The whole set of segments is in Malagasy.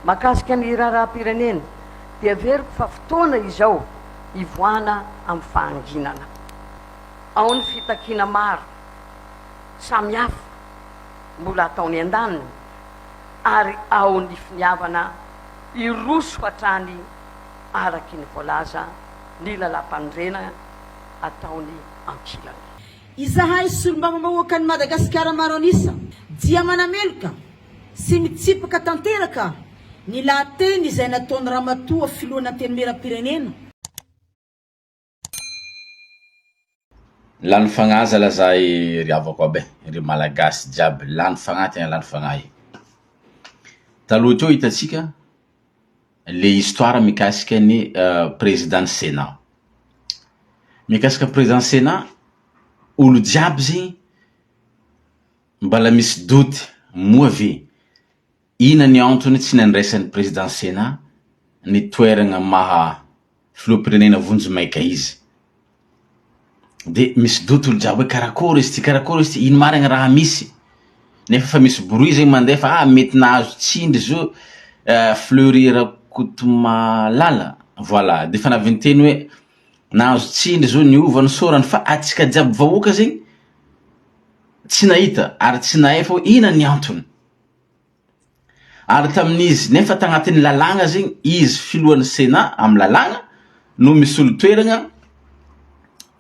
mahakasika ny raharaham-pirenena dia veriko fa fotoana izao ivoana amin'ny fahanginana. Ao ny fitakiana maro samihafa mbola ataony an-daniny ary ao ny finiavana iroso hatrany araky ny voalaza ny lalam-pandrena ataony ankilany. Izahay solombagnomahoaka ny Madagasikara maro anisa dia manameloka sy mitsipaka tanteraka ny lahateny izay nataony ramatoa filoana teny meram-pirenena. Lany fagnaza lazay riavako abe ry malagasy jiaby lany fagnahy tegna lany fagnahy. Taloha teo hitatsika le histoire mikasika ny président Sénat. Mikasika président Sénat olo jiaby zegny mbala misy doute moa ve ina ny antony tsy nandraisan'ny président Sénat ny toeragna maha filoham-pirenena vonjimaika izy. De misy doute olo jiaby hoe karakory izy ty ino marigna raha misy nefa fa misy bruit zegny mandeha fa mety nahazo tsindry zao fleurira kotomalala. Voilà, de fa navy teny hoe nahazo tsindry zao niova ny sorany fa atsika jiaby vahoaka zegny tsy nahita ary tsy nahay fa ina ny antony. Ary tamin'izy nefa tagnatin'ny lalagna zegny izy filohan'ny Sénat amin'ny lalagna no misy olo toeragna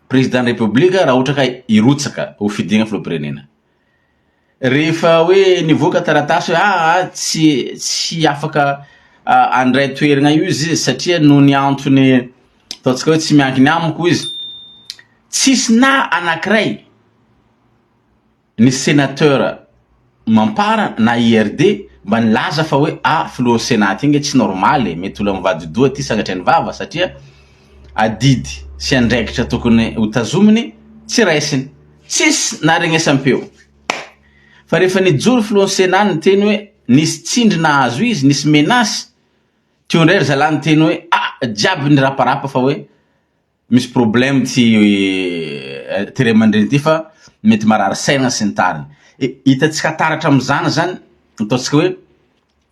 président république raha ohatra ka irotsaka ho fidina filoham-pirenena. Rehefa hoe nivoaka taratasy hoe tsy afaka andray toeragna io izy satria no ny antony ataontsika hoe tsy miankiny amiko izy. Tsisy na anankiray ny sénateur Mapar na IRD mba nilaza fa hoe filohan'ny Sénat igny tsy normaly mety olo mivady doa ty sangatry ny vava satria adidy sy andraikitra tokony ho tazominy tsy raisiny tsisy naregnesam-peo. Fa rehefa nijoro filohan'ny Sénat ny teny hoe nisy tsindry nahazo izy nisy menasy teo ndray ry zalany teny hoe jiaby ny raparapa fa hoe misy problème ty ray aman-dreny ty fa mety marary saina sy ny tariny. Hitatsika taratra am'zany zany ataontsika hoe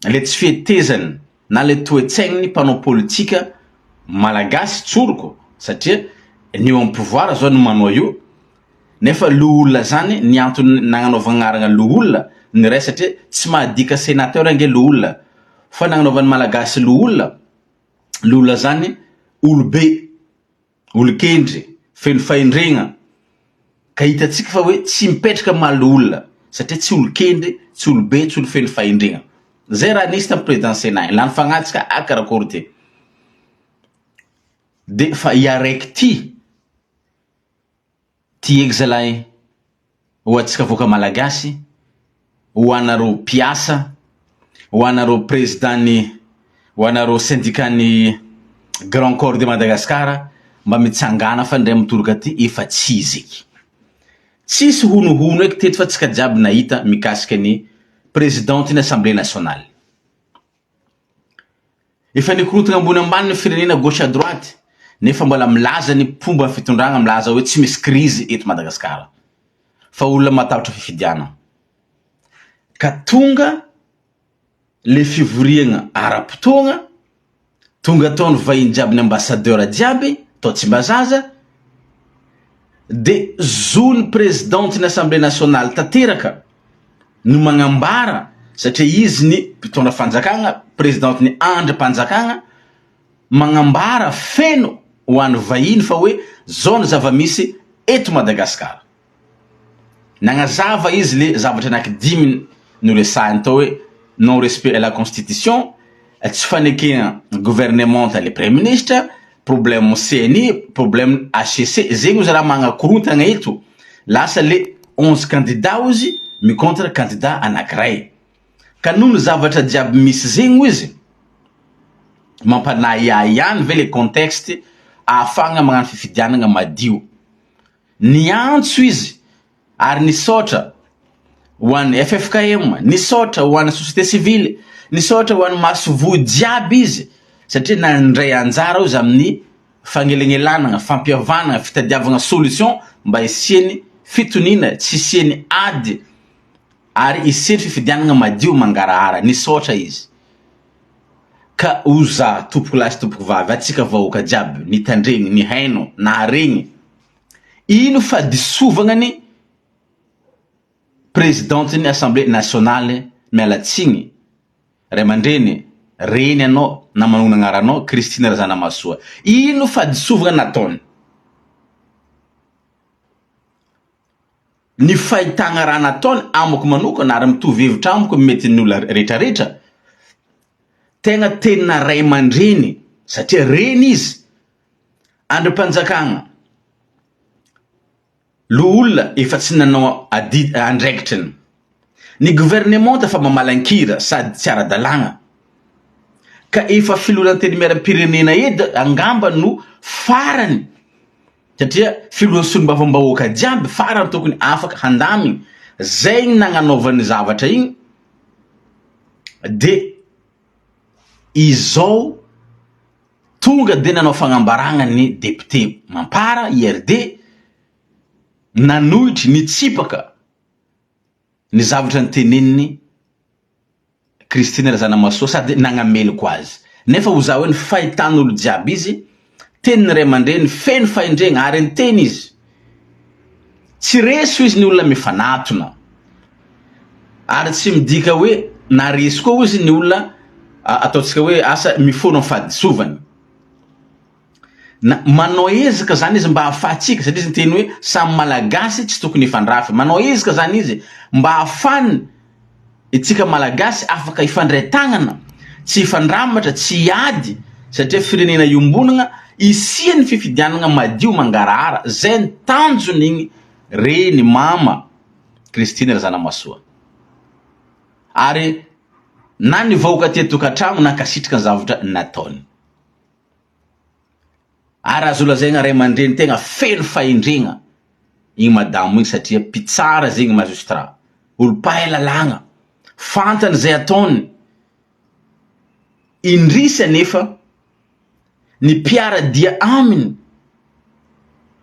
le tsy fihetezany na le toe-tsaigny mpanao politika malagasy tsoroko satria ny eo amin'ny pouvoir zao no manao io nefa loolona zany ny antony nagnanaovana agnarana loolona ny ray satria tsy mahadika sénateur ange loolona fa nagnanaovany malagasy loolona zany olobe olokendry feno fahendregna ka hitatsika fa hoe tsy mipetraka mahaloolona satria tsy olokendry tsy olobe tsy olo feno fahendregna. Zay raha nisy tamin'ny président Sénat lany fagnatsika karakory ty. De fa iaraiky ty eky zalahy ho atsika voaka malagasy ho anareo mpiasa ho anareo présidentny ho anareo syndicatny Grand Corps de Madagascar mba mitsangana fa ndray mitoroka ty efa tsy izy. Tsisy honohono eky teto fa tsika jiaby nahita mikasika ny présidentiny Assemblée nationale. Efa nikorotana ambony ambany ny firenena gauche à droite nefa mbola milaza ny pomba fitondragna milaza hoe tsy misy crise eto Madagascar fa olona matahotra fifidiana. Ka tonga le fivoriagna ara-potoagna tonga ataony vahiny jiaby ny ambassadeur jiaby tao tsy mba zaza de zony présidentiny Assemblée nationale tateraka no magnambara satria izy ny mpitondra fanjakagna présidentiny Andry mpanjakagna magnambara feno ho an'ny vahiny fa hoe zao ny zava-misy eto Madagascar. Nagnazava izy le zavatra anankidimy no resahiny tao hoe non respect à la constitution, tsy fanekena gouvernement le premier ministre, problème CNI, problème HCC, zegny ozy raha magnakorotagna eto. Lasa le 11 candidats ozy mikontra candidat anankiray. Ka noho zavatra jiaby misy zegny izy mampanahiahy ve le contexte ahafahagna magnano fifidianagna madio. Niantso izy ary nisaotra ho an'ny FFKM, nisaotra ho an'ny société civile, nisaotra ho an'ny maso-voa jiaby izy satria nandray anjara izy amin'ny fagnelegnelana, fampiavanana, fitadiavana solution mba isiany fitonina, tsy isiany ady ary isiany fifidianagna madio mangarahara. Nisaotra izy. ka oza tompoko lasy tompoko vavy atsika vahoaka jiaby ny tandregny ny haino na regny ino fa disovagnany présidenteny assemblée nationale mialatsigny ray aman-dreny reny anao na manogna agnaranao Christine Razanamahasoa ino fa disovagna nataony ny fahitagna raha nataony amako manokana ary mitovy hevitra amako mety ny olona rehetrarehetra tegna tena ray aman-dreny satria reny izy androm-panjakagna lo olona efa tsy nanao andraikitrany ny gouvernement fa mamalankira sady tsy ara-dalagna ka efa filonan-teny miaram-pirenena edy angamba no farany satria filohan-solom-bavambahoaka jiaby farany tokony afaka handamigny zay gny nagnanaovany zavatra igny de izao tonga de nanao fagnambaragna ny député Mapar IRD nanohitry nitsipaka ny zavatra nyteneniny Christine Razanamahasoa sady nagnameloko azy nefa ho zaho hoe ny fahitan'olo jiaby izy teniny ray aman-dreny feno fahendregna ary nyteny izy tsy reso izy ny olona mifanatona ary tsy midika hoe naresy koa izy ny olona ataotsika hoe asa mifono amin'ny fahadisovany na manao ezaka zany izy mba hahafahatsika satria izy nyteny hoe samy malagasy tsy tokony ifandrafy manao ezaka zany izy mba hahafany itsika malagasy afaka ifandray tagnana tsy ifandramatra tsy iady satria firenena iombonagna isiany fifidianagna madio mangarahara zay ny tanjon'igny reny mama Christine Razanamahasoa ary na ny vahoaka ty tokantragno nankasitraka ny zavatra nataony ary azo lazaigna ray aman-dreny tegna feno fahendregna igny madamo igny satria mpitsara zegny magistrat olo-pahay lalagna fantany zay ataony indrisy anefa ny mpiara-dia aminy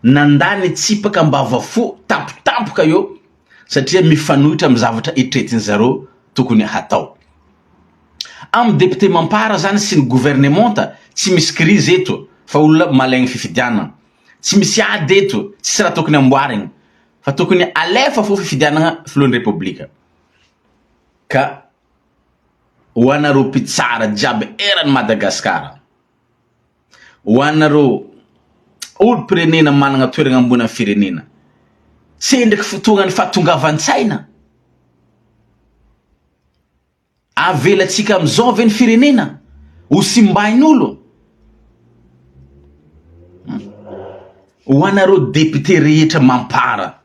nandany tsipaka mbavafo tampotampoka eo satria mifanohitra amin'ny zavatra etretiny zareo tokony hatao amin'ny député Mapar zany sy ny gouvernementa tsy misy crise eto fa olona malaigny fifidianana tsy misy ady eto tsisy raha tokony amboarigny fa tokony alefa fo fifidianana filohan'ny republika ka ho anareo mpitsara jiaby eran'ny Madagascar ho anareo olo-pirenena managna toeragna ambony amin'ny firenena tsy ndraiky fotoagnany fahatongavan-tsaina avelatsika amizao ve ny firenena ho simbain'olo ho anareo député rehetra Mapar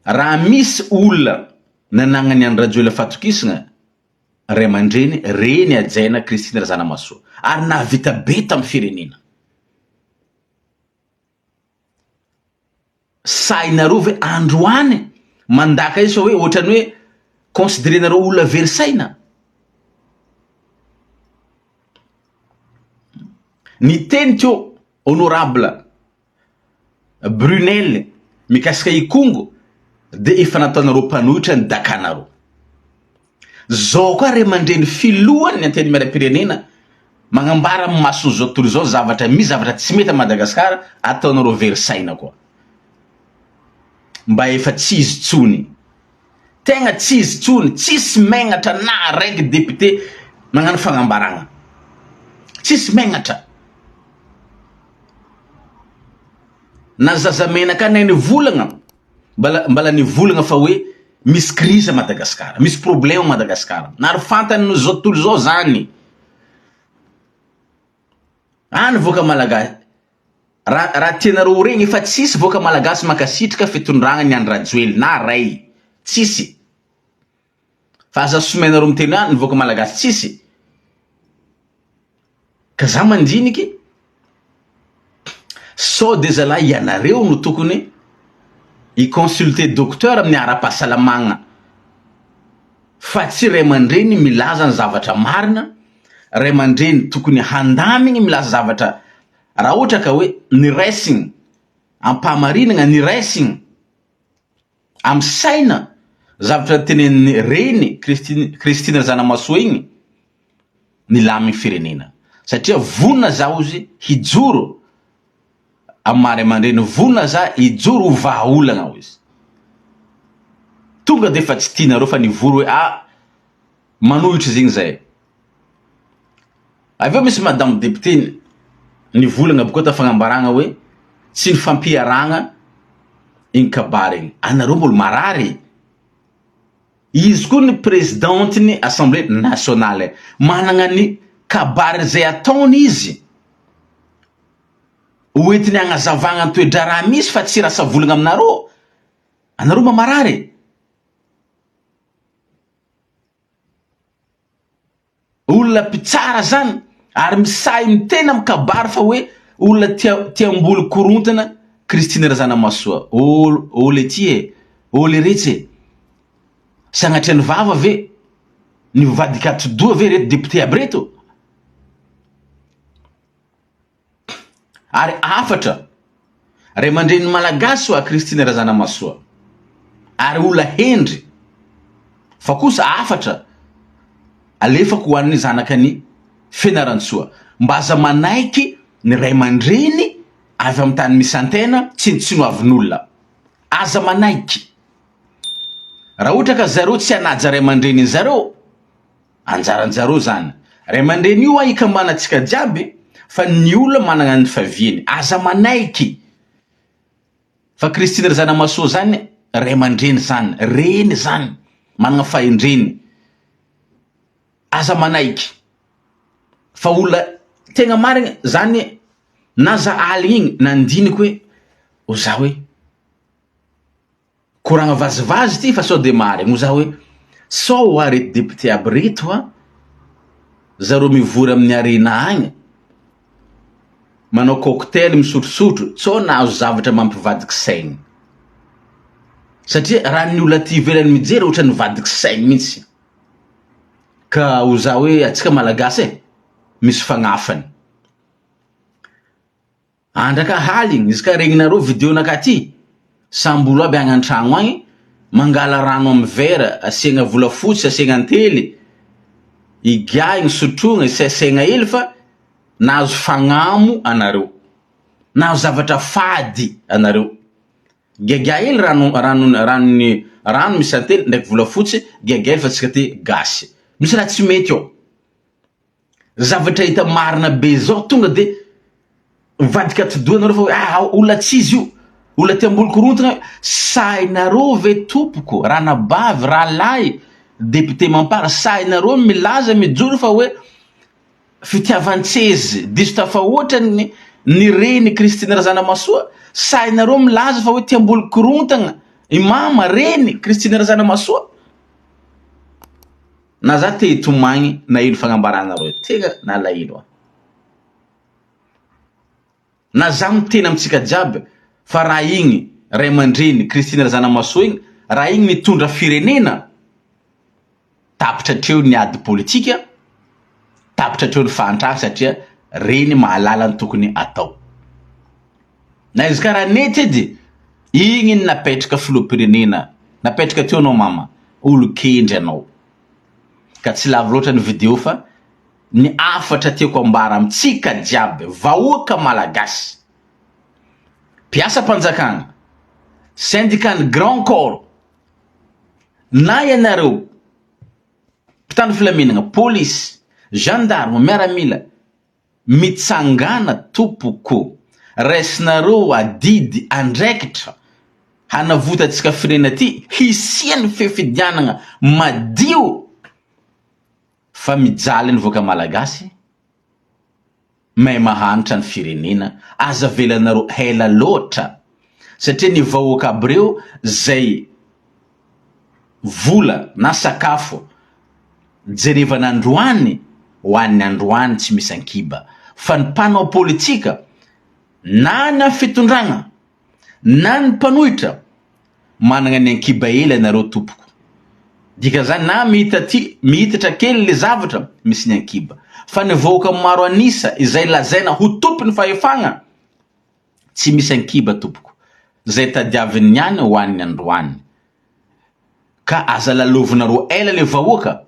raha misy olona nanagnany any Rajoelina fatokisagna ray aman-dreny reny ajaina Christine Razanamahasoa ary nahavita beta amin'ny firenena sainareo ve androany mandaka izy fa hoe ohatrany hoe considérenareo olona verisaina ny teny teo honorable Brunel mikasika ikongo de efa nataonareo mpanohitra ny dakanareo zao koa ray aman-dreny filohany ny anteny miaram-pirenena magnambara amin'ny masony zao tontolo zao zavatra misy zavatra tsy mety a Madagascar ataonareo verisaina koa mba efa tsy izy tsony tegna tsy izy tsony tsisy megnatra na raiky député magnano fagnambaragna tsisy megnatra na zazamena ka nay nivolagna mbala nivolagna fa hoe misy crise a Madagascar misy problème a Madagascar na ary fantany zao tontolo zao zany any voaka malagasy raha tianareo regny efa tsisy voaka malagasy makasitraka fitondragna ny an Rajoelina ray tsisy fa aza somenareo miteny any voaka malagasy tsisy ka za mandiniky sao de zalahy ianareo no tokony i-consulter docteur amin'ny ara-pahasalamagna fa tsy ray aman-dreny milaza ny zavatra marina ray aman-dreny tokony handamigny milaza zavatra raha ohatra ka hoe niraisigny ampahamarinagna niraisigny amin'ny saina zavatra tenen'ny reny Christine Razanamahasoa igny nilamy firenena satria vonona za izy hijoro amary aman-dreny vonona za hijoro ho vahaolagna izy tonga de fa tsy tianareo fa nivoro hoe manohitra zegny zay aveo misy madame député nivolagna boka tafagnambaragna hoe tsy ny fampiaragna iny kabary igny anareo mbolo marary izy koa ny présidentiny assemblée nationale managna ny kabary zay ataony izy hoentiny agnazavagna ny toedra raha misy fa tsy rasa volagna aminareo anareo mba marary olona mpitsara zany ary misay mitena amin'ny kabary fa hoe olona tiambolo korontana Christine Razanamahasoa ole ty ole retsy sagnatria ny vava ve ny vadikato doa ve reto député aby reto ary afatra ray aman-dreny malagasy a Christine Razanamahasoa ary olona hendry fa kosa afatra alefako ho an'ny zanakany Fanirisoa mba aza manaiky ny ray aman-dreny avy amin'ny tany misy antena tsy no avin'olona aza manaiky raha ohatra ka zareo tsy anaja ray aman-dreny zareo anjaranjareo zany ray aman-dreny io ikambanantsika jiaby fa ny olona managna ny faviany aza manaiky fa Christine Razanamahasoa zany ray aman-dreny zany reny zany managna fahendreny aza manaiky fa olona tegna marigny zany naza aligny igny nandiniky hoe o za hoe koragna vazivazy ty fa sao de marigny o za hoe sao reto député aby reto zareo mivory amin'ny arena agny manao cocktail misotrosotro sao nahazo zavatra mampivadiky saigny satria raha ny olona ty ivelany mijery ohatra ny vadiky saigny mihitsy ka o za hoe atsika malagasy misy fagnafany andraka haligny izy ka regninareo vidéonaka ty sambolo aby agny an-tragno agny mangala rano amin'ny vera asiagna volafotsy asiagna antely igiahigny sotrogna isasaigna hely fa nahazo fagnamo anareo nahazo zavatra fady anareo giagia hely rano misy antely ndraiky volafotsy giagia hely fa tsika ty gasy misy raha tsy mety ao zavatra hita marina be zao tonga de vadika todoa nareo fa hoe olona tsy izy io olona tiambolo korontagna sainareo ve tompoko raha nabavy raha lahy député Mapar sainareo milaza mijoro fa hoe fitiavan-tsezy diso tafa ohatra ny reny Christine Razanamahasoa sainareo milaza fa hoe tiambolo korontagna imama reny Christine Razanamahasoa na za te hitomagny na ilo fagnambaranareo tena nalahelo na za mitena amitsika jiaby fa raha igny ray aman-dreny Christine Razanamahasoa igny raha igny mitondra firenena tapitra treo ny ady politika tapitra treo ny fahantraka satria reny mahalala ny tokony atao na izy ka raha nety edy igny ny napetraka filoham-pirenena napetraka teo anao mama olo kendry anao ka tsy lavo loatra ny vidéo fa ny afatra tiako ambara amitsika jiaby vahoaka malagasy mpiasa mpanjakana syndicat grand corps na ianareo mpitandro filaminana polisy gendarme miaramila mitsangana tompoko raisinareo adidy andraikitra hanavotatsika firenena ty hisiany fifidianana madio fa mijaly ny voaka malagasy may mahanitra ny firenena aza velanareo hela loatra satria ny vahoaka aby reo zay vola na sakafo jerevana androany ho an'ny androany tsy misy ankiba fa ny mpanao politika na ny fitondragna na ny mpanohitra managna ny ankiba hely anareo tompoko dika zany na mihitatra kely le zavatra misy ny ankiba fa ny vahoaka maro anisa izay lazaina ho tompony fahefagna tsy misy ankiba tompoko zay tadiaviny niany ho an'ny androany ka aza lalovinareo ela le vahoaka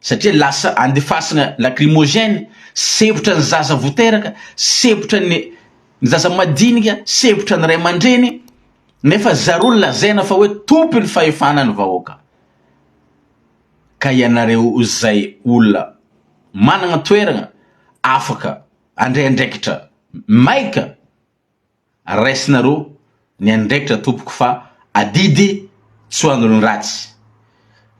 satria lasa andefasana lacrymogène, sepotra ny zaza voteraka, sepotra ny zaza madinika, sepotra ny ray aman-dreny, nefa zareo lazaina fa hoe tompy ny fahefana ny vahoaka. Ka ianareo zay olona managna toeragna afaka andray andraikitra maika, raisinareo ny andraikitra tompoko fa adidy tsy hoan'olony ratsy.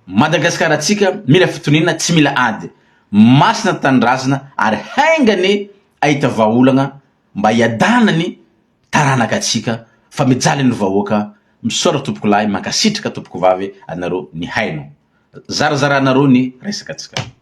Madagascar atsika mila fitoniana, tsy mila ady, masina tanindrazana ary haingany ahita vahaolagna mba hiadanany taranaka atsika fa mijaly ny vahoaka. Misaora tompoko lahy, mankasitraka tompoko vavy anareo ny haino, zarazaranareo ny resaka atsika.